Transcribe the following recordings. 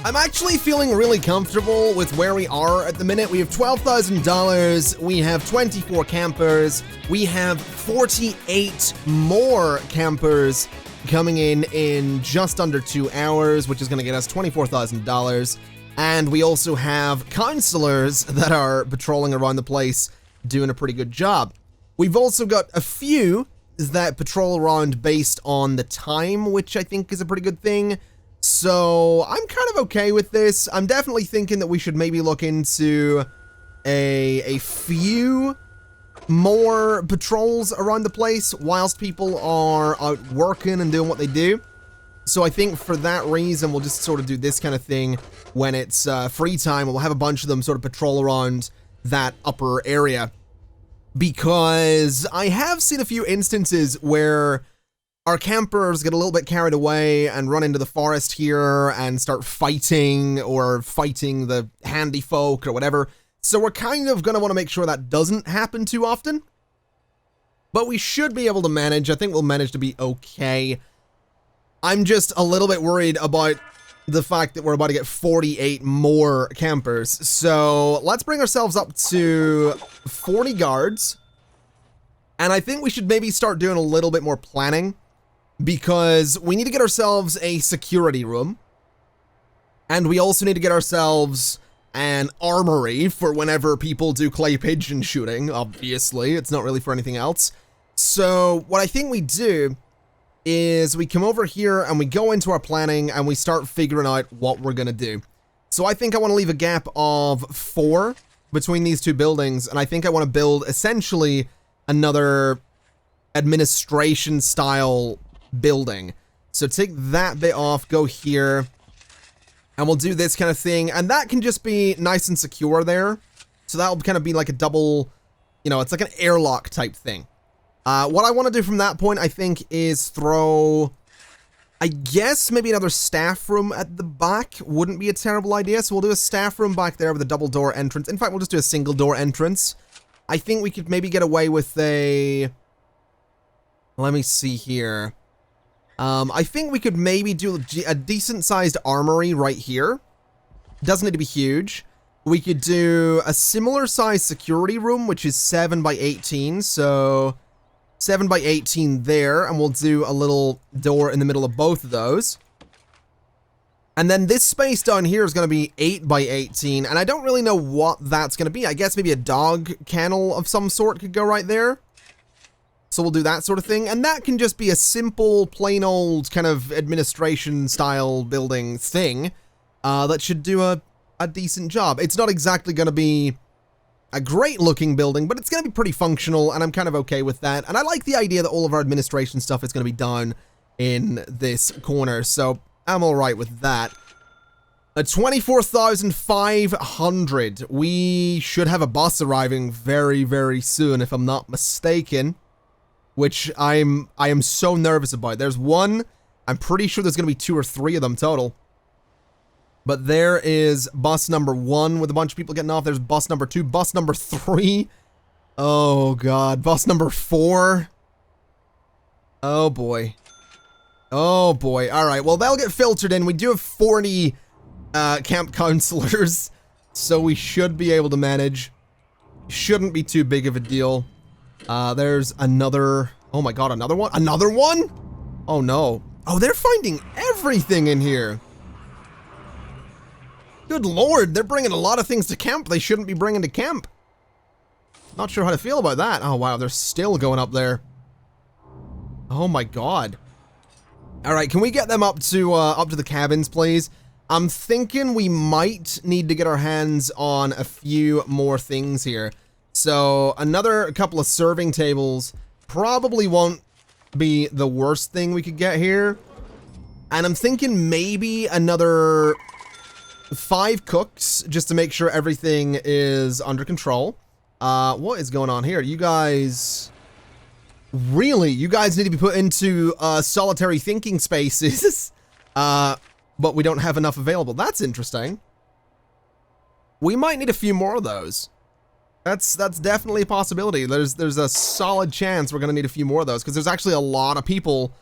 I'm actually feeling really comfortable with where we are at the minute. We have $12,000, we have 24 campers, we have 48 more campers coming in just under 2 hours, which is going to get us $24,000. And we also have counselors that are patrolling around the place, doing a pretty good job. We've also got a few that patrol around based on the time, which I think is a pretty good thing. So I'm kind of okay with this. I'm definitely thinking that we should maybe look into a few more patrols around the place whilst people are out working and doing what they do. So I think for that reason, we'll just sort of do this kind of thing when it's free time. We'll have a bunch of them sort of patrol around that upper area. Because I have seen a few instances where our campers get a little bit carried away and run into the forest here and start fighting or fighting the handy folk or whatever. So we're kind of going to want to make sure that doesn't happen too often. But we should be able to manage. I think we'll manage to be okay. I'm just a little bit worried about the fact that we're about to get 48 more campers. So let's bring ourselves up to 40 guards. And I think we should maybe start doing a little bit more planning, because we need to get ourselves a security room. And we also need to get ourselves an armory for whenever people do clay pigeon shooting, obviously. It's not really for anything else. So what I think we do is we come over here and we go into our planning and we start figuring out what we're going to do. So I think I want to leave a gap of 4 between these two buildings. And I think I want to build essentially another administration style building. So take that bit off, go here, and we'll do this kind of thing. And that can just be nice and secure there. So that'll kind of be like a double, you know, it's like an airlock type thing. What I want to do from that point, I think, is throw, I guess, maybe another staff room at the back wouldn't be a terrible idea. So we'll do a staff room back there with a double door entrance. In fact, we'll just do a single door entrance. I think we could maybe get away with a, let me see here. I think we could maybe do a decent sized armory right here. Doesn't need to be huge. We could do a similar size security room, which is 7 by 18. So 7 by 18 there, and we'll do a little door in the middle of both of those. And then this space down here is going to be 8 by 18, and I don't really know what that's going to be. I guess maybe a dog kennel of some sort could go right there. So we'll do that sort of thing, and that can just be a simple, plain old kind of administration style building thing that should do a decent job. It's not exactly going to be a great looking building, but it's going to be pretty functional, and I'm kind of okay with that. And I like the idea that all of our administration stuff is going to be done in this corner, so I'm all right with that. At 24,500, we should have a bus arriving very, very soon, if I'm not mistaken. Which I am so nervous about. There's one. I'm pretty sure there's going to be 2 or 3 of them total. But there is bus number 1 with a bunch of people getting off. There's bus number 2. Bus number 3. Oh, God. Bus number 4. Oh, boy. Oh, boy. All right. Well, that'll get filtered in. We do have 40 camp counselors. So we should be able to manage. Shouldn't be too big of a deal. There's another, oh my god, another one? Another one? Oh no. Oh, they're finding everything in here. Good lord, they're bringing a lot of things to camp they shouldn't be bringing to camp. Not sure how to feel about that. Oh wow, they're still going up there. Oh my god. Alright, can we get them up to the cabins, please? I'm thinking we might need to get our hands on a few more things here. So another couple of serving tables probably won't be the worst thing we could get here. And I'm thinking maybe another 5 cooks just to make sure everything is under control. What is going on here? You guys... Really? You guys need to be put into solitary thinking spaces. But we don't have enough available. That's interesting. We might need a few more of those. That's definitely a possibility. There's a solid chance we're gonna need a few more of those because there's actually a lot of people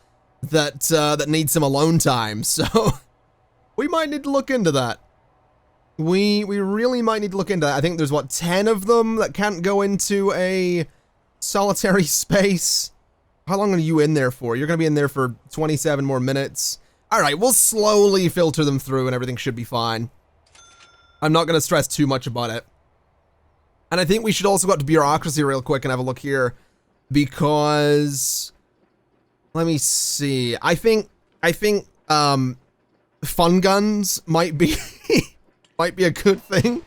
that need some alone time. So We might need to look into that. We really might need to look into that. I think there's, what, 10 of them that can't go into a solitary space. How long are you in there for? You're going to be in there for 27 more minutes. All right, we'll slowly filter them through and everything should be fine. I'm not going to stress too much about it. And I think we should also go up to bureaucracy real quick and have a look here. Because... let me see. I think fun guns might be might be a good thing.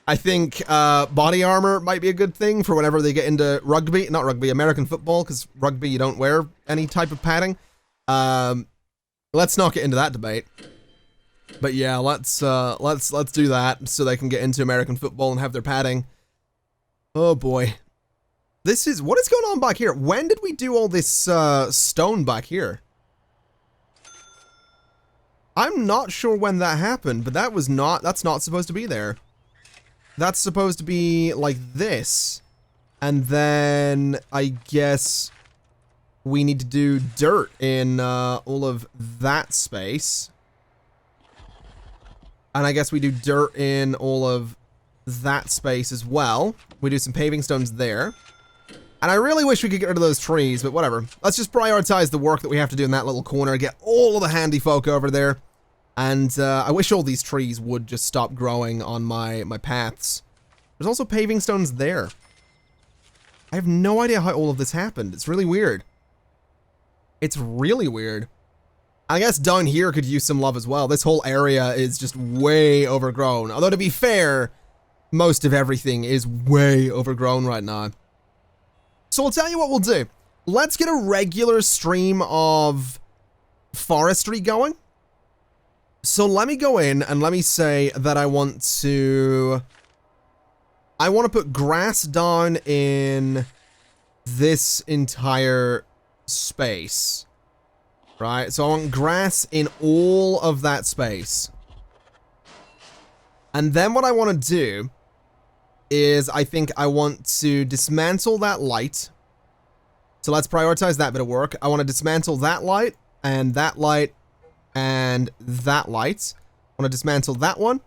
I think body armor might be a good thing for whenever they get into rugby, not rugby, American football, because rugby you don't wear any type of padding. Let's not get into that debate. But yeah, let's do that so they can get into American football and have their padding. Oh boy. What is going on back here? When did we do all this stone back here? I'm not sure when that happened, but that's not supposed to be there. That's supposed to be like this. And then I guess we need to do dirt in all of that space. And I guess we do dirt in all of that space as well. We do some paving stones there. And I really wish we could get rid of those trees, but whatever. Let's just prioritize the work that we have to do in that little corner, get all of the handy folk over there. And I wish all these trees would just stop growing on my paths. There's also paving stones there. I have no idea how all of this happened. It's really weird. It's really weird. I guess down here could use some love as well. This whole area is just way overgrown. Although to be fair, most of everything is way overgrown right now. So I'll tell you what we'll do. Let's get a regular stream of forestry going. So let me go in and let me say that I want to put grass down in this entire space. Right? So I want grass in all of that space. And then what I want to do is I think I want to dismantle that light. So let's prioritize that bit of work. I want to dismantle that light and that light and that light. I want to dismantle that one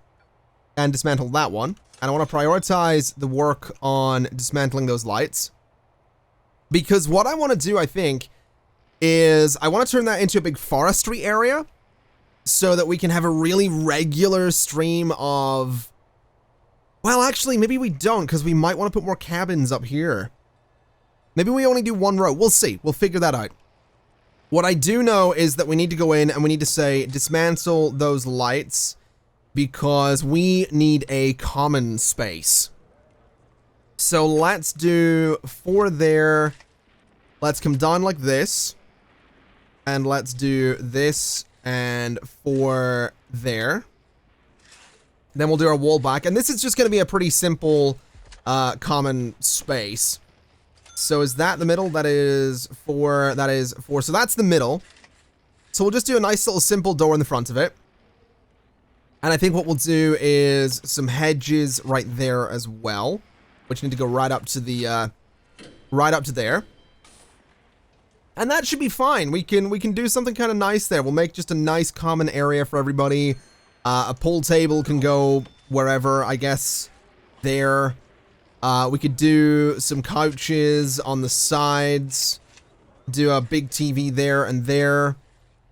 and dismantle that one. And I want to prioritize the work on dismantling those lights. Because what I want to do, I think, is I want to turn that into a big forestry area so that we can have a really regular stream of... well, actually, maybe we don't, because we might want to put more cabins up here. Maybe we only do one row. We'll see. We'll figure that out. What I do know is that we need to go in and we need to say dismantle those lights because we need a common space. So let's do 4 there. Let's come down like this. And let's do this and 4 there. Then we'll do our wall back. And this is just going to be a pretty simple common space. So is that the middle? That is 4. That is 4. So that's the middle. So we'll just do a nice little simple door in the front of it. And I think what we'll do is some hedges right there as well. Which need to go right up to the, right up to there. And that should be fine. We can do something kind of nice there. We'll make just a nice common area for everybody. A pool table can go wherever, I guess, there. We could do some couches on the sides. Do a big TV there and there.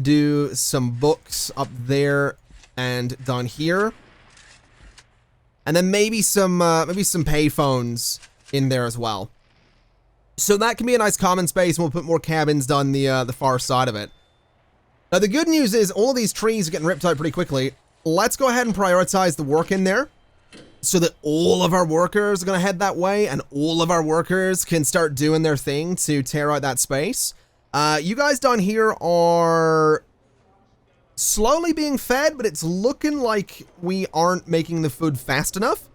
Do some books up there and down here. And then maybe some payphones in there as well. So that can be a nice common space, and we'll put more cabins down the far side of it. Now, the good news is all of these trees are getting ripped out pretty quickly. Let's go ahead and prioritize the work in there so that all of our workers are going to head that way, and all of our workers can start doing their thing to tear out that space. You guys down here are slowly being fed, but it's looking like we aren't making the food fast enough.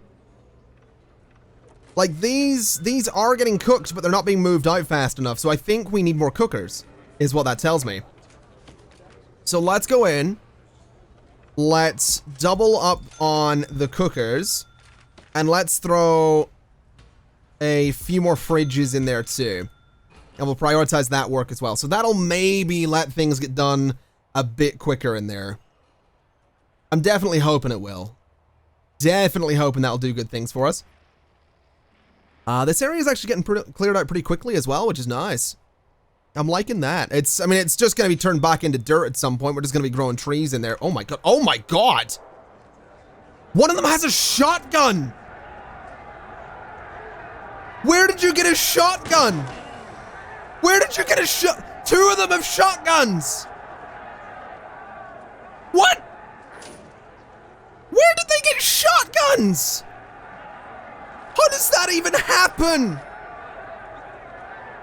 Like, these are getting cooked, but they're not being moved out fast enough, so I think we need more cookers, is what that tells me. So let's go in. Let's double up on the cookers, and let's throw a few more fridges in there too. And we'll prioritize that work as well. So that'll maybe let things get done a bit quicker in there. I'm definitely hoping it will. Definitely hoping that'll do good things for us. This area is actually getting cleared out pretty quickly as well, which is nice. I'm liking that. I mean, it's just going to be turned back into dirt at some point. We're just going to be growing trees in there. Oh my god. Oh my god. One of them has a shotgun. Where did you get a shotgun? Where did you get a shot? Two of them have shotguns. What? Where did they get shotguns? How does that even happen?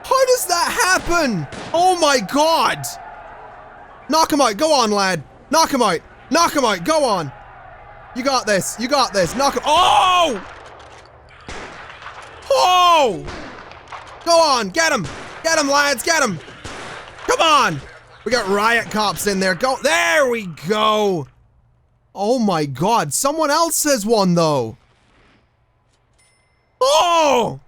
How does that happen? Oh my god. Knock him out. Go on, lad. Knock him out. Knock him out. Go on. You got this. You got this. Knock him. Oh! Oh! Go on. Get him. Get him, lads. Get him. Come on. We got riot cops in there. Go. There we go. Oh my god. Someone else has one, though. Oh!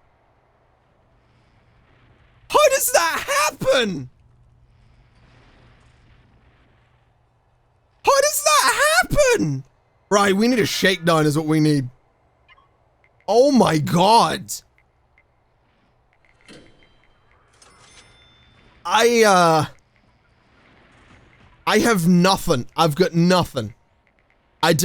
How does that happen? How does that happen? Right, we need a shakedown is what we need. Oh my god. I have nothing. I've got nothing. I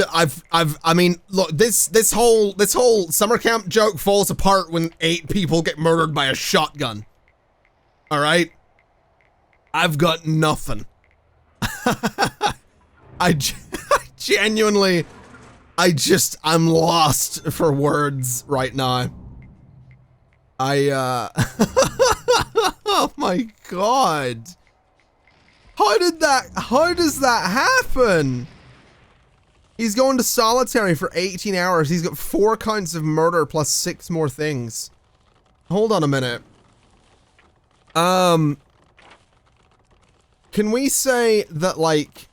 mean, look, this whole summer camp joke falls apart when 8 people get murdered by a shotgun. All right? I've got nothing. Genuinely, I'm lost for words right now. Oh my god. How does that happen? He's going to solitary for 18 hours. He's got 4 counts of murder plus 6 more things. Hold on a minute. Can we say that, like,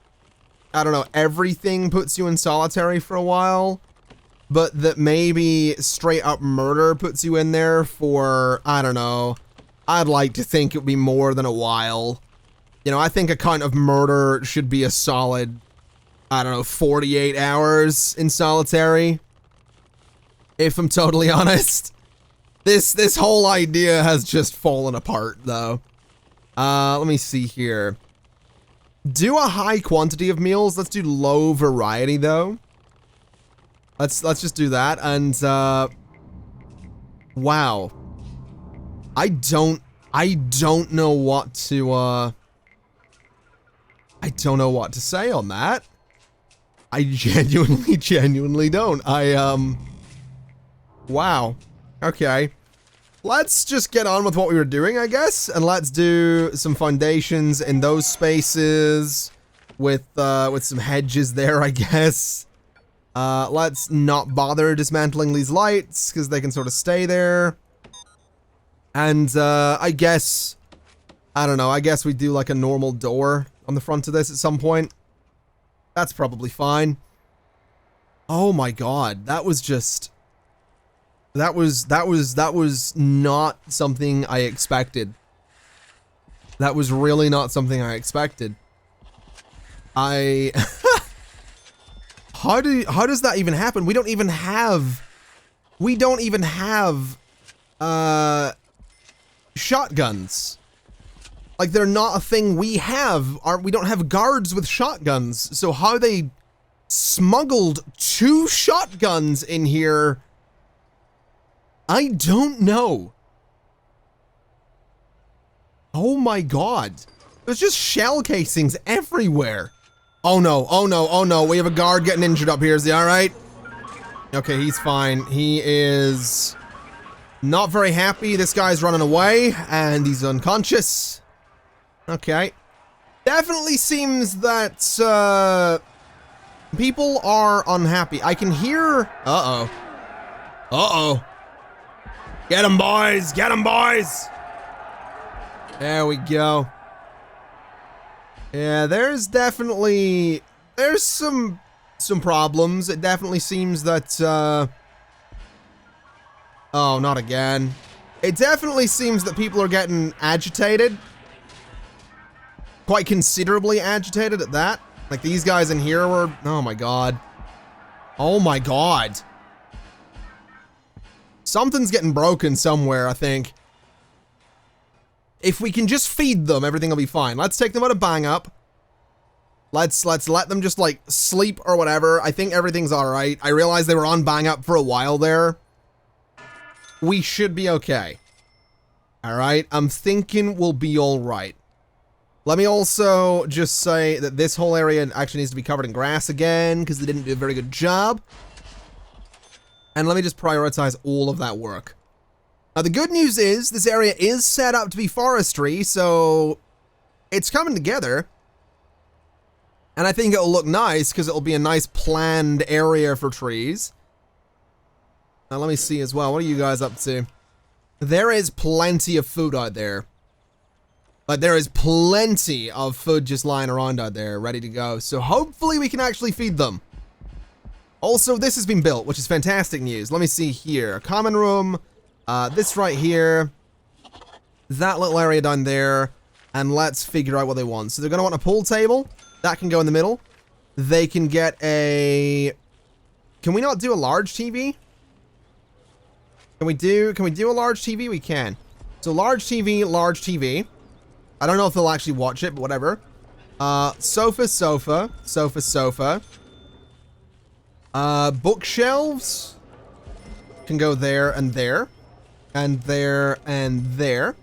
I don't know, everything puts you in solitary for a while, but that maybe straight up murder puts you in there for, I don't know, I'd like to think it would be more than a while. You know, I think a count of murder should be a solid, I don't know, 48 hours in solitary. If I'm totally honest. This whole idea has just fallen apart, though. Let me see here. Do a high quantity of meals. Let's do low variety, though. Let's just do that. And, wow. I don't know what to, I don't know what to say on that. I genuinely don't. Wow. Okay. Let's just get on with what we were doing, I guess, and let's do some foundations in those spaces with some hedges there, I guess. Let's not bother dismantling these lights because they can sort of stay there. And I guess, I don't know, I guess we do like a normal door on the front of this at some point. That's probably fine. Oh my god, that was just... That was not something I expected. That was really not something I expected. How does that even happen? We don't even have shotguns. Like, they're not a thing we have. We don't have guards with shotguns. So how they smuggled 2 shotguns in here, I don't know. Oh my god. There's just shell casings everywhere. Oh no, oh no, oh no. We have a guard getting injured up here. Is he alright? Okay, he's fine. He is not very happy. This guy's running away and he's unconscious. Okay. Definitely seems that people are unhappy. I can hear... Uh-oh. Uh-oh. Get him, boys! Get him, boys! There we go. Yeah, there's some problems. It definitely seems that, oh, not again. It definitely seems that people are getting agitated. Quite considerably agitated at that. Like these guys in here were, oh my god. Oh my god. Something's getting broken somewhere, I think. If we can just feed them, everything will be fine. Let's take them out of bang up. Let's let them just like sleep or whatever. I think everything's all right. I realized they were on bang up for a while there. We should be okay. All right, I'm thinking we'll be all right. Let me also just say that this whole area actually needs to be covered in grass again because they didn't do a very good job. And let me just prioritize all of that work. Now, the good news is this area is set up to be forestry, so it's coming together. And I think it'll look nice because it'll be a nice planned area for trees. Now, let me see as well. What are you guys up to? There is plenty of food out there. Like, there is plenty of food just lying around out there, ready to go. So hopefully we can actually feed them. Also, this has been built, which is fantastic news. Let me see here. Common room. This right here. That little area down there. And let's figure out what they want. So they're going to want a pool table. That can go in the middle. They can get a... Can we not do a large TV? Can we do a large TV? We can. So large TV, large TV. I don't know if they'll actually watch it, but whatever. Sofa, sofa, sofa, sofa. Bookshelves can go there and there. And there and there.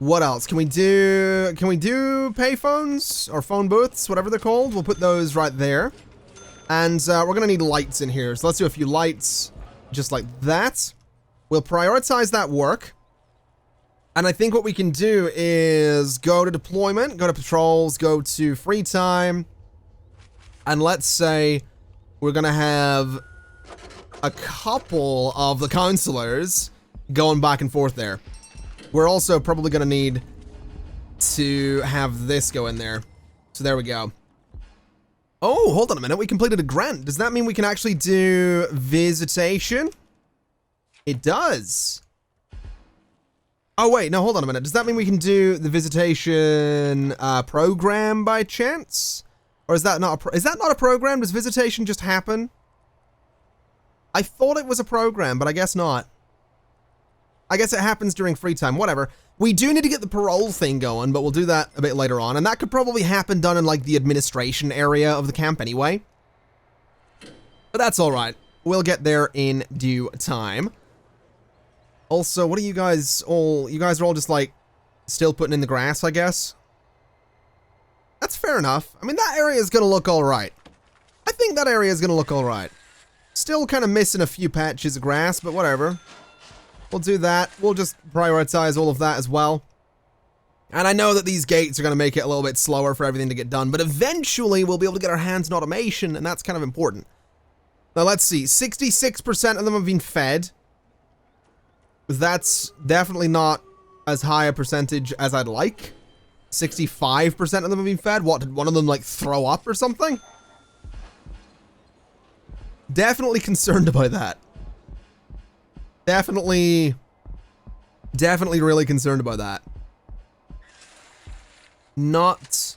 What else? Can we do payphones or phone booths, whatever they're called? We'll put those right there. And we're going to need lights in here. So let's do a few lights just like that. We'll prioritize that work. And I think what we can do is go to deployment, go to patrols, go to free time. And let's say we're going to have a couple of the counselors going back and forth there. We're also probably going to need to have this go in there. So there we go. Oh, hold on a minute. We completed a grant. Does that mean we can actually do visitation? It does. Oh, wait. No, hold on a minute. Does that mean we can do the visitation program by chance? Or is that not a program? Does visitation just happen? I thought it was a program, but I guess not. I guess it happens during free time, whatever. We do need to get the parole thing going, but we'll do that a bit later on. And that could probably happen done in like the administration area of the camp anyway. But that's all right. We'll get there in due time. Also, what are you guys all... You guys are all just like still putting in the grass, I guess. That's fair enough. I mean, that area is going to look all right. I think that area is going to look all right. Still kind of missing a few patches of grass, but whatever. We'll do that. We'll just prioritize all of that as well. And I know that these gates are going to make it a little bit slower for everything to get done, but eventually we'll be able to get our hands on automation, and that's kind of important. Now, let's see. 66% of them have been fed. That's definitely not as high a percentage as I'd like. 65% of them have been fed. What, did one of them, like, throw up or something? Definitely concerned about that. Definitely really concerned about that. Not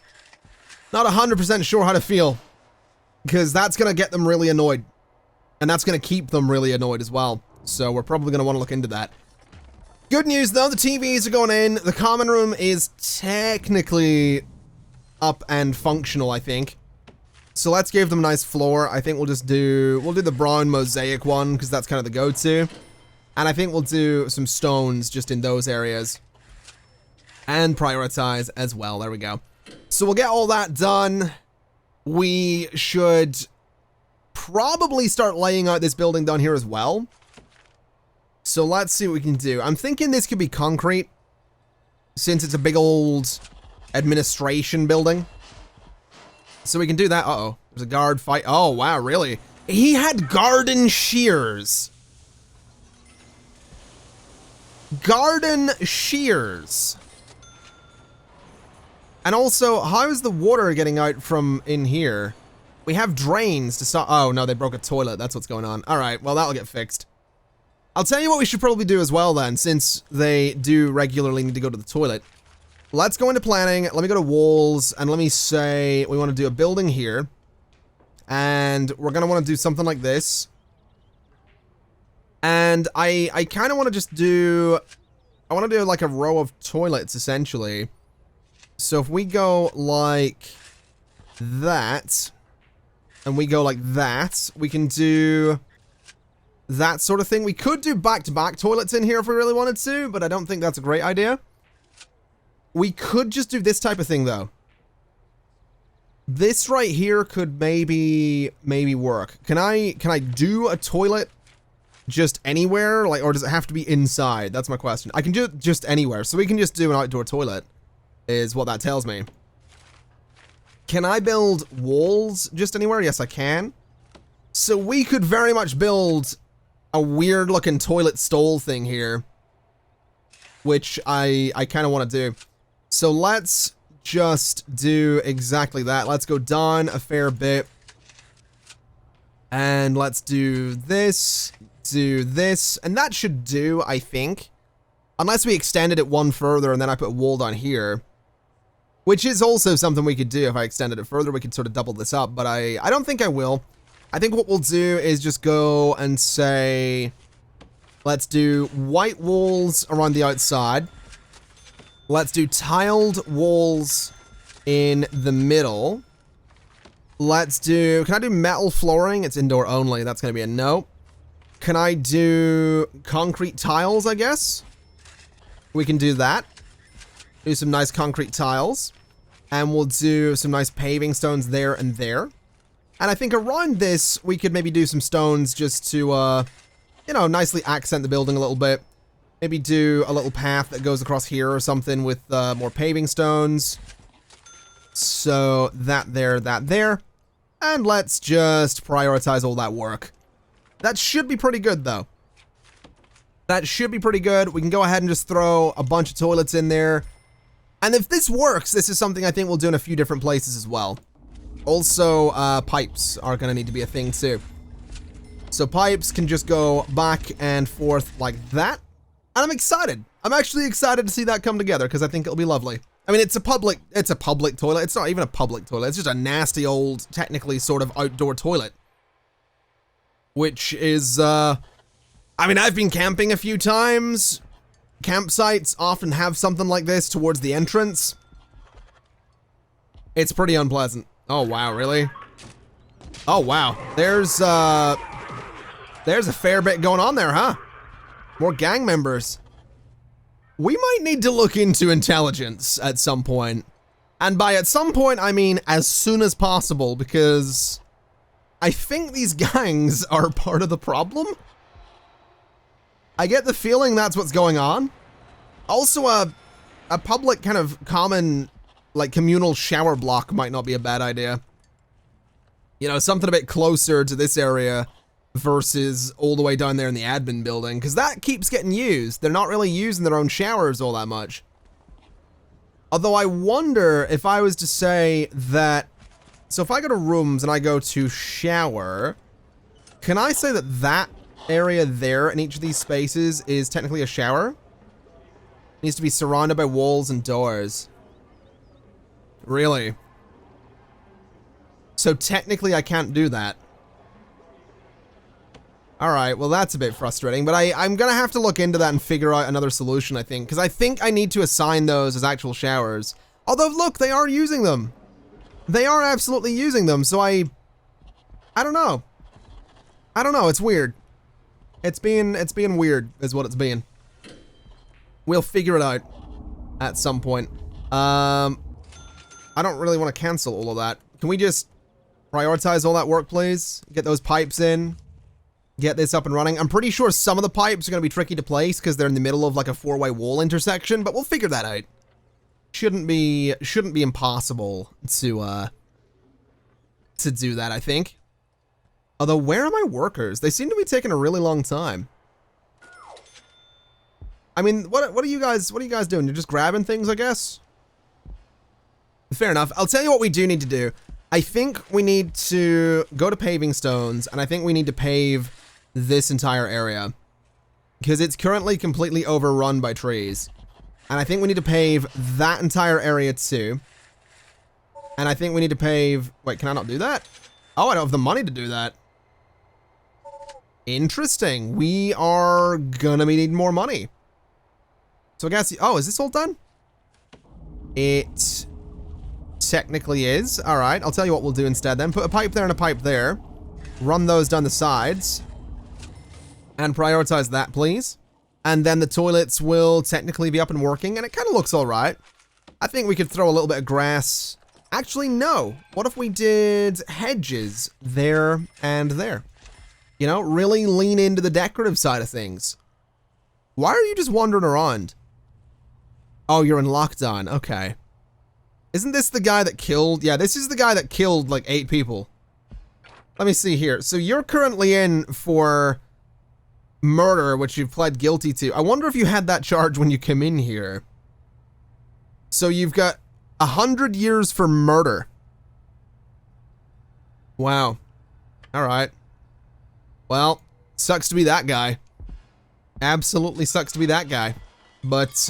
100% sure how to feel. Because that's going to get them really annoyed. And that's going to keep them really annoyed as well. So we're probably going to want to look into that. Good news though, the TVs are going in. The common room is technically up and functional, I think. So let's give them a nice floor. I think we'll do the brown mosaic one because that's kind of the go-to. And I think we'll do some stones just in those areas. And prioritize as well. There we go. So we'll get all that done. We should probably start laying out this building down here as well. So let's see what we can do. I'm thinking this could be concrete, since it's a big old administration building. So we can do that. Uh-oh. There's a guard fight. Oh, wow, really? He had garden shears. Garden shears. And also, how is the water getting out from in here? We have drains to stop. Oh, no, they broke a toilet. That's what's going on. All right, well, that'll get fixed. I'll tell you what we should probably do as well then, since they do regularly need to go to the toilet. let's go into planning. Let me go to walls, and let me say we want to do a building here. And we're going to want to do something like this. And I kind of want to just do... I want to do like a row of toilets, essentially. So if we go like that, and we go like that, we can do that sort of thing. We could do back-to-back toilets in here if we really wanted to, but I don't think that's a great idea. We could just do this type of thing, though. This right here could maybe work. Can I do a toilet just anywhere? Like, or does it have to be inside? That's my question. I can do it just anywhere. So we can just do an outdoor toilet, is what that tells me. Can I build walls just anywhere? Yes, I can. So we could very much build a weird looking toilet stall thing here, which I kind of want to do. So let's just do exactly that. Let's go down a fair bit. And let's do this, and that should do, I think. Unless we extended it one further and then I put a wall down here. Which is also something we could do. If I extended it further, we could sort of double this up, but I don't think I will. I think what we'll do is just go and say, let's do white walls around the outside. Let's do tiled walls in the middle. Let's do, can I do metal flooring? It's indoor only. That's going to be a no. Can I do concrete tiles, I guess? We can do that. Do some nice concrete tiles. And we'll do some nice paving stones there and there. And I think around this, we could maybe do some stones just to, you know, nicely accent the building a little bit. Maybe do a little path that goes across here or something with more paving stones. So that there, that there. And let's just prioritize all that work. That should be pretty good, though. That should be pretty good. We can go ahead and just throw a bunch of toilets in there. And if this works, this is something I think we'll do in a few different places as well. Also, pipes are going to need to be a thing, too. So pipes can just go back and forth like that. And I'm excited. I'm actually excited to see that come together because I think it'll be lovely. I mean, it's a public toilet. It's not even a public toilet. It's just a nasty old, technically sort of outdoor toilet. Which is, I mean, I've been camping a few times. Campsites often have something like this towards the entrance. It's pretty unpleasant. Oh, wow, really? Oh, wow. There's a fair bit going on there, huh? More gang members. We might need to look into intelligence at some point. And by at some point, I mean as soon as possible, because I think these gangs are part of the problem. I get the feeling that's what's going on. Also, a public kind of common, like, communal shower block might not be a bad idea. You know, something a bit closer to this area versus all the way down there in the admin building, because that keeps getting used. They're not really using their own showers all that much. Although I wonder if I was to say that, so if I go to rooms and I go to shower, can I say that that area there in each of these spaces is technically a shower? It needs to be surrounded by walls and doors. Really? So technically I can't do that. Alright, well that's a bit frustrating, but I'm gonna have to look into that and figure out another solution, I think, because I think I need to assign those as actual showers. Although, look, they are using them. They are absolutely using them, so I don't know. I don't know, it's weird. It's being weird, is what it's being. We'll figure it out at some point. I don't really want to cancel all of that. Can we just prioritize all that work, please? Get those pipes in. Get this up and running. I'm pretty sure some of the pipes are going to be tricky to place because they're in the middle of like a four-way wall intersection, but we'll figure that out. Shouldn't be impossible to do that, I think. Although, where are my workers? They seem to be taking a really long time. I mean, what are you guys doing? You're just grabbing things, I guess? Fair enough. I'll tell you what we do need to do. I think we need to go to paving stones, and I think we need to pave this entire area. Because it's currently completely overrun by trees. And I think we need to pave that entire area too. And I think we need to pave... Wait, can I not do that? Oh, I don't have the money to do that. Interesting. We are gonna be needing more money. So I guess... Oh, is this all done? It technically is. All right, I'll tell you what we'll do instead then. Put a pipe there and a pipe there. Run those down the sides. And prioritize that, please. And then the toilets will technically be up and working, and it kind of looks all right. I think we could throw a little bit of grass. Actually, no. What if we did hedges there and there? You know, really lean into the decorative side of things. Why are you just wandering around? Oh, you're in lockdown. Okay. Isn't this the guy that killed... Yeah, this is the guy that killed, like, 8 people. Let me see here. So you're currently in for murder, which you've pled guilty to. I wonder if you had that charge when you came in here. So you've got 100 years for murder. Wow. Alright. Well, sucks to be that guy. Absolutely sucks to be that guy. But,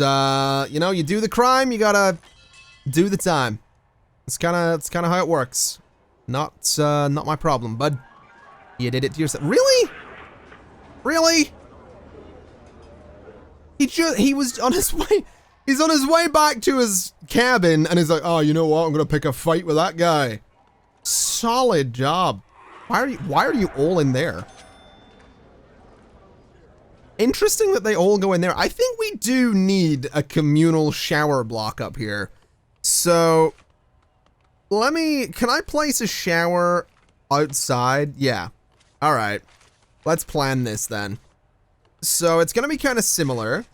you know, you do the crime, you gotta do the time. It's kinda how it works. Not my problem, bud. You did it to yourself. Really? Really? He was on his way... He's on his way back to his cabin, and he's like, oh, you know what? I'm gonna pick a fight with that guy. Solid job. Why are you all in there? Interesting that they all go in there. I think we do need a communal shower block up here. So, can I place a shower outside? Yeah. All right. Let's plan this then. So it's gonna be kind of similar.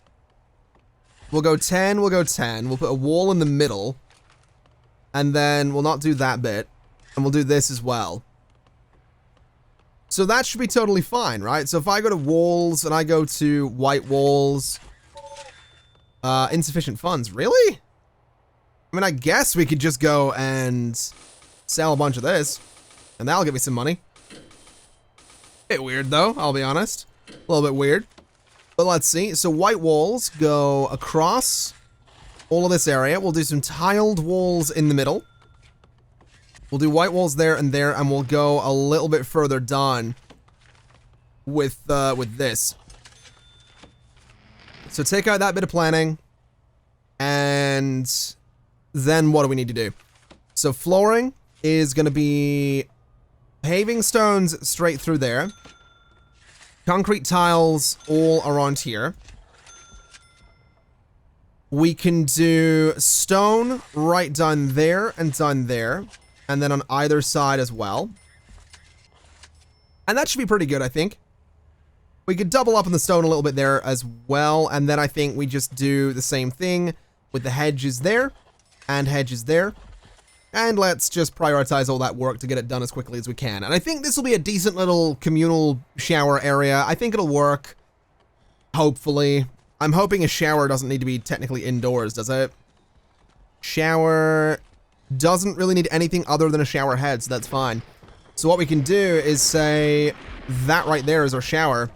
We'll go 10, we'll go 10. We'll put a wall in the middle. And then we'll not do that bit. And we'll do this as well. So that should be totally fine, right? So if I go to walls and I go to white walls, insufficient funds, really? I mean, I guess we could just go and sell a bunch of this, and that'll give me some money. Bit weird though, I'll be honest. A little bit weird. But let's see. So white walls go across all of this area. We'll do some tiled walls in the middle. We'll do white walls there, and we'll go a little bit further down with this. So take out that bit of planning, and then what do we need to do? So flooring is going to be paving stones straight through there. Concrete tiles all around here. We can do stone right down there and down there. And then on either side as well. And that should be pretty good, I think. We could double up on the stone a little bit there as well. And then I think we just do the same thing with the hedges there and hedges there. And let's just prioritize all that work to get it done as quickly as we can. And I think this will be a decent little communal shower area. I think it'll work. Hopefully. I'm hoping a shower doesn't need to be technically indoors, does it? Shower doesn't really need anything other than a shower head, so that's fine. So what we can do is say that right there is our shower.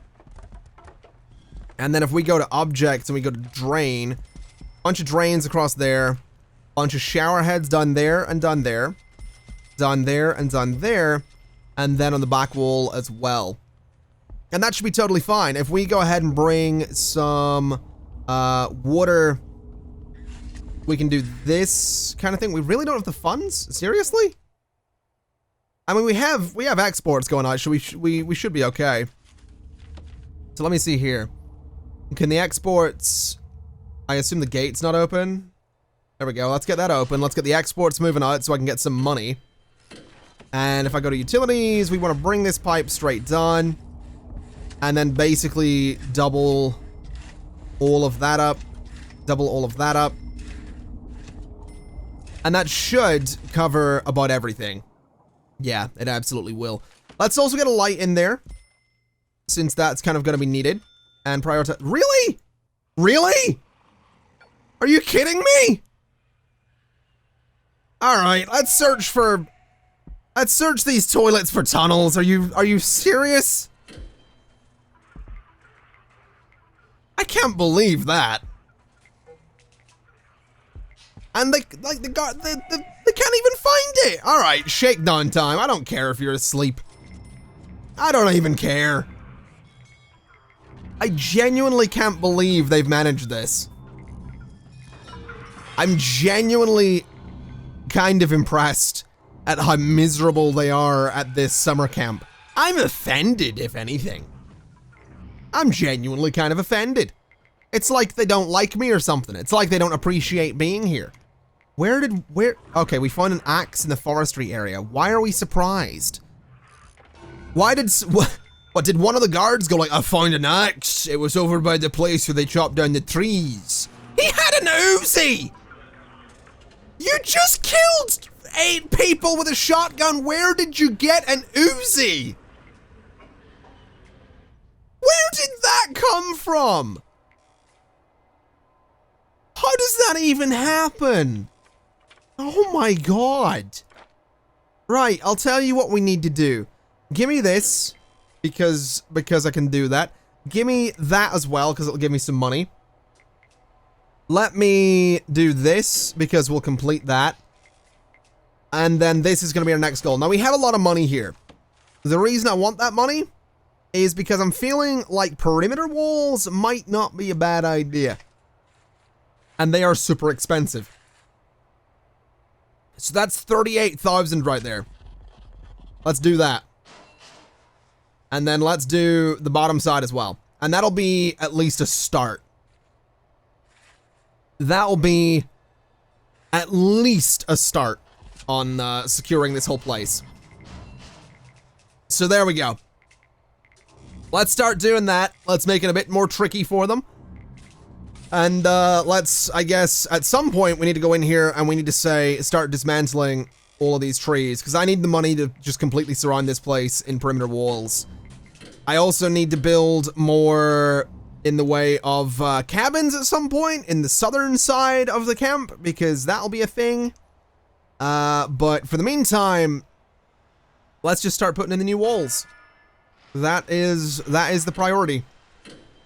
And then if we go to objects and we go to drain, bunch of drains across there. Bunch of shower heads done there and done there. Done there and done there. And then on the back wall as well. And that should be totally fine. If we go ahead and bring some water, we can do this kind of thing. We really don't have the funds? Seriously? I mean, we have exports going on. We should be okay. So let me see here. Can the exports... I assume the gate's not open? There we go. Let's get that open. Let's get the exports moving out so I can get some money. And if I go to utilities, we want to bring this pipe straight down. And then basically double all of that up. Double all of that up. And that should cover about everything. Yeah, it absolutely will. Let's also get a light in there, since that's kind of going to be needed. And prioritize... Really? Really? Are you kidding me? Alright, let's search these toilets for tunnels. Are you serious? I can't believe that. And they can't even find it. All right, shakedown time. I don't care if you're asleep. I don't even care. I genuinely can't believe they've managed this. I'm genuinely kind of impressed at how miserable they are at this summer camp. I'm offended, if anything. I'm genuinely kind of offended. It's like they don't like me or something. It's like they don't appreciate being here. Okay, we found an axe in the forestry area. Why are we surprised? Why did, what, did one of the guards go like, I found an axe. It was over by the place where they chopped down the trees. He had an Uzi! You just killed 8 people with a shotgun. Where did you get an Uzi? Where did that come from? How does that even happen? Oh my god. Right, I'll tell you what we need to do. Give me this, because I can do that. Give me that as well, because it'll give me some money. Let me do this, because we'll complete that. And then this is going to be our next goal. Now, we have a lot of money here. The reason I want that money is because I'm feeling like perimeter walls might not be a bad idea. And they are super expensive. So that's 38,000 right there. Let's do that. And then let's do the bottom side as well. And that'll be at least a start. That'll be at least a start on securing this whole place. So there we go. Let's start doing that. Let's make it a bit more tricky for them. And let's, I guess, at some point we need to go in here and we need to start dismantling all of these trees, because I need the money to just completely surround this place in perimeter walls. I also need to build more in the way of cabins at some point in the southern side of the camp, because that'll be a thing. But for the meantime, let's just start putting in the new walls. That is the priority.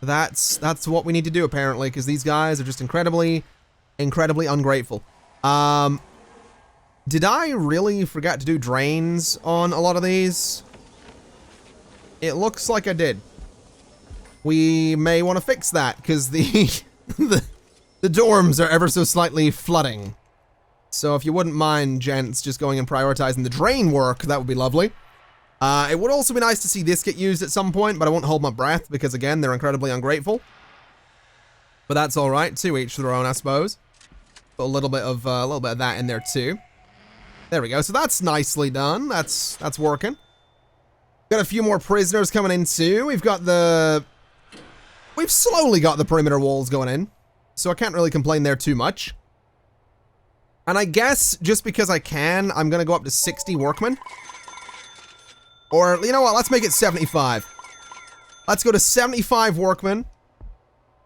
That's what we need to do, apparently, because these guys are just incredibly ungrateful. Did I really forget to do drains on a lot of these? It looks like I did. We may want to fix that, because the dorms are ever so slightly flooding. So if you wouldn't mind, gents, just going and prioritizing the drain work, that would be lovely. It would also be nice to see this get used at some point, but I won't hold my breath because, again, they're incredibly ungrateful. But that's all right. To each their own, I suppose. Put a little bit of that in there too. There we go. So that's nicely done. That's working. Got a few more prisoners coming in too. We've slowly got the perimeter walls going in, so I can't really complain there too much. And I guess just because I can, I'm gonna go up to 60 workmen. Or, you know what, let's make it 75. Let's go to 75 workmen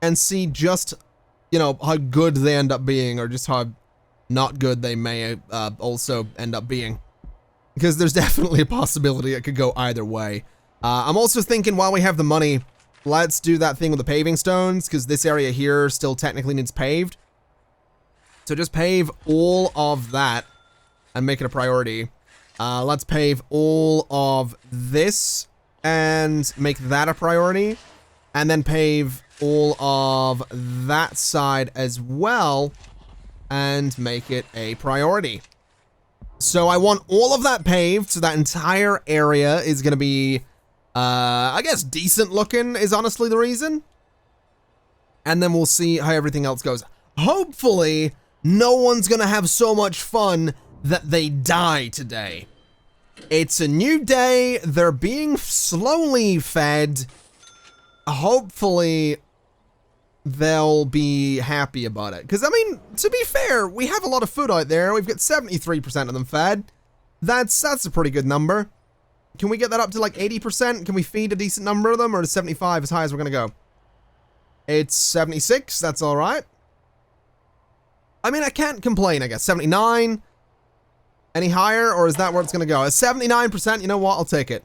and see just, you know, how good they end up being, or just how not good they may also end up being. Because there's definitely a possibility it could go either way. I'm also thinking, while we have the money, let's do that thing with the paving stones, because this area here still technically needs paved. So just pave all of that and make it a priority. Let's pave all of this and make that a priority, and then pave all of that side as well and make it a priority. So I want all of that paved, so that entire area is going to be, I guess, decent looking is honestly the reason. And then we'll see how everything else goes. Hopefully, no one's going to have so much fun that they die today. It's a new day. They're being slowly fed. Hopefully, they'll be happy about it. Because, I mean, to be fair, we have a lot of food out there. We've got 73% of them fed. That's a pretty good number. Can we get that up to like 80%? Can we feed a decent number of them? Or is 75 as high as we're going to go? It's 76. That's all right. I mean, I can't complain, I guess. 79. Any higher, or is that where it's going to go? At 79%, you know what? I'll take it.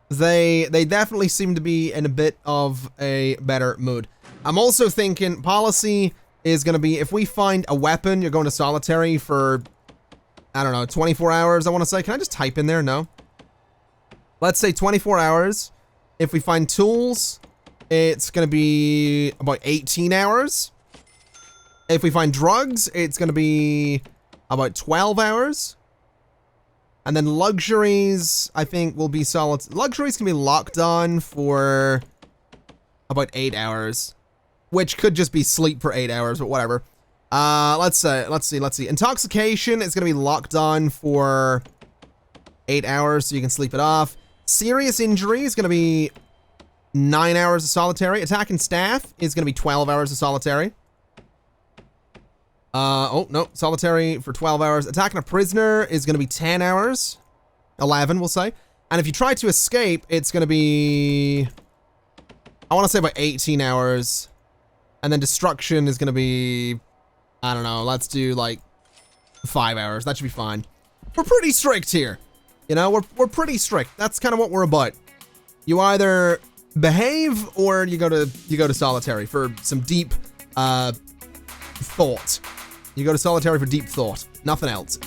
They definitely seem to be in a bit of a better mood. I'm also thinking policy is going to be, if we find a weapon, you're going to solitary for, I don't know, 24 hours, I want to say. Can I just type in there? No. Let's say 24 hours. If we find tools, it's going to be about 18 hours. If we find drugs, it's going to be about 12 hours. And then luxuries, I think, will be solid. Luxuries can be locked on for about 8 hours, which could just be sleep for 8 hours, but whatever. Let's see. Intoxication is going to be locked on for 8 hours, so you can sleep it off. Serious injury is going to be 9 hours of solitary. Attacking staff is going to be 12 hours of solitary. Oh, no, solitary for 12 hours. Attacking a prisoner is going to be 10 hours. 11, we'll say. And if you try to escape, it's going to be, I want to say about 18 hours. And then destruction is going to be, I don't know, let's do like 5 hours. That should be fine. We're pretty strict here. You know, we're pretty strict. That's kind of what we're about. You either behave or you go to solitary for some deep thought. You go to solitary for deep thought. Nothing else.